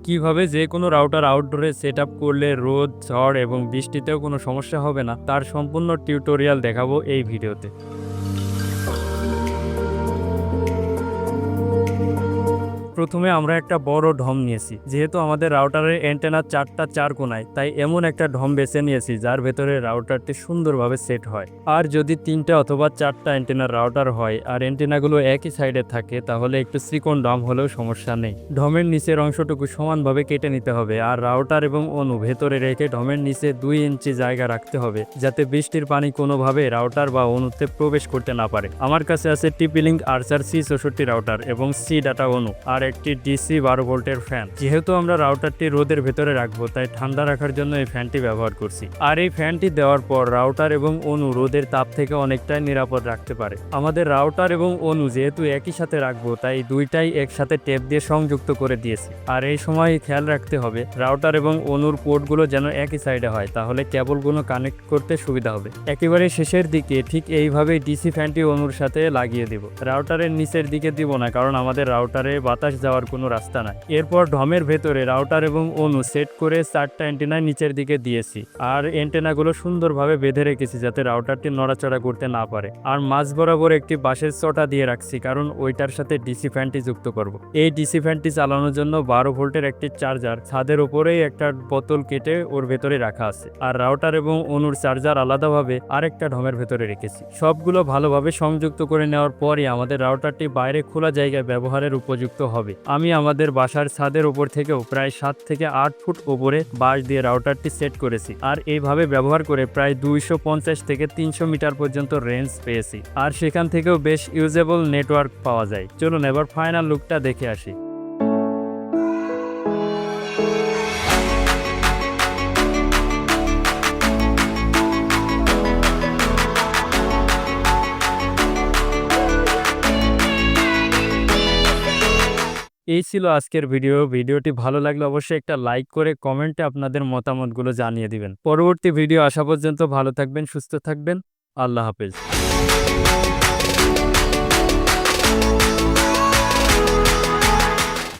কিভাবে যে কোনো রাউটার আউটডোরে সেটআপ করলে রোদ, ঝড় এবং বৃষ্টিতেও কোনো সমস্যা হবে না তার সম্পূর্ণ টিউটোরিয়াল দেখাবো এই ভিডিওতে। প্রথমে আমরা একটা বড় ঢম নিয়েছি। যেহেতু আমাদের রাউটারের অ্যান্টেনা 4টা 4 কোণায়, তাই এমন একটা ঢম বেছে নিয়েছি যার ভেতরে রাউটারটি সুন্দরভাবে সেট হয়। আর যদি 3টা অথবা 4টা অ্যান্টেনার রাউটার হয় আর অ্যান্টেনাগুলো একই সাইডে থাকে, তাহলে একটু চিকন ঢম হলেও সমস্যা নেই। ঢমের নিচের অংশটুকু সমানভাবে কেটে নিতে হবে আর রাউটার এবং অনু ভেতরে রেখে ঢমের নিচে 2 ইঞ্চি জায়গা রাখতে হবে, যাতে বৃষ্টির পানি কোনোভাবে রাউটার বা অনুতে প্রবেশ করতে না পারে। আমার কাছে আছে TP-Link আর্চার C64 রাউটার এবং সি ডাটা অনু আর একটি ডিসি 12 ভোল্টের ফ্যান। যেহেতু আমরা রাউটারটি রোদের ভেতরে রাখবো, তাই ঠান্ডা রাখার জন্য এই ফ্যানটি ব্যবহার করছি। আর এই ফ্যানটি দেওয়ার পর রাউটার এবং অনু রোদের তাপ থেকে অনেকটাই নিরাপদ রাখতে পারে। আমাদের রাউটার এবং অনু যেহেতু একই সাথে রাখবো, তাই দুইটাই একসাথে টেপ দিয়ে সংযুক্ত করে দিয়েছি। আর এই সময় খেয়াল রাখতে হবে রাউটার এবং অনুর পোর্টগুলো যেন একই সাইডে হয়, তাহলে কেবলগুলো কানেক্ট করতে সুবিধা হবে। একেবারে শেষের দিকে ঠিক এইভাবেই ডিসি ফ্যানটি অনুর সাথে লাগিয়ে দিব। রাউটারের নিচের দিকে দিব না, কারণ আমাদের রাউটারে বাতাস যাওয়ার কোনো রাস্তা নাই। এরপর ঢমের ভেতরে রাউটার এবং অনু সেট করে 4টা অ্যান্টেনা নিচের দিকে দিয়েছি আর অ্যান্টেনাগুলো সুন্দরভাবে বেঁধে রেখেছি যাতে রাউটারটি নড়াচড়া করতে না পারে। আর মাঝ বরাবর একটি বাঁশের চটা দিয়ে রাখছি, কারণ ওইটার সাথে ডিসি ফ্যানটি যুক্ত করব। এই ডিসি ফ্যানটি চালানোর জন্য 12 ভোল্টের একটি চার্জার ছাদের উপরেই একটা বোতল কেটে ওর ভেতরে রাখা আছে। আর রাউটার এবং অনুর চার্জার আলাদাভাবে আরেকটা ঢমের ভেতরে রেখেছি। সবগুলো ভালোভাবে সংযুক্ত করে নেওয়ার পরই আমাদের রাউটারটি বাইরে খোলা জায়গায় ব্যবহারের উপযুক্ত হবে। আমি আমাদের বাসার ছাদের উপর থেকেও প্রায় 7 থেকে 8 ফুট উপরে বাঁশ দিয়ে রাউটারটি সেট করেছি আর এইভাবে ব্যবহার করে প্রায় 250 থেকে 300 মিটার পর্যন্ত রেঞ্জ পেয়েছি। আর সেখান থেকেও বেশ ইউজেবল নেটওয়ার্ক পাওয়া যায়। চলুন এবার ফাইনাল লুকটা দেখে আসি। এই ছিল আজকের ভিডিওটি ভালো লাগলে অবশ্যই একটা লাইক করে কমেন্টে আপনাদের মতামতগুলো জানিয়ে দিবেন। পরবর্তী ভিডিও আসা পর্যন্ত ভালো থাকবেন, সুস্থ থাকবেন। আল্লাহ হাফেজ।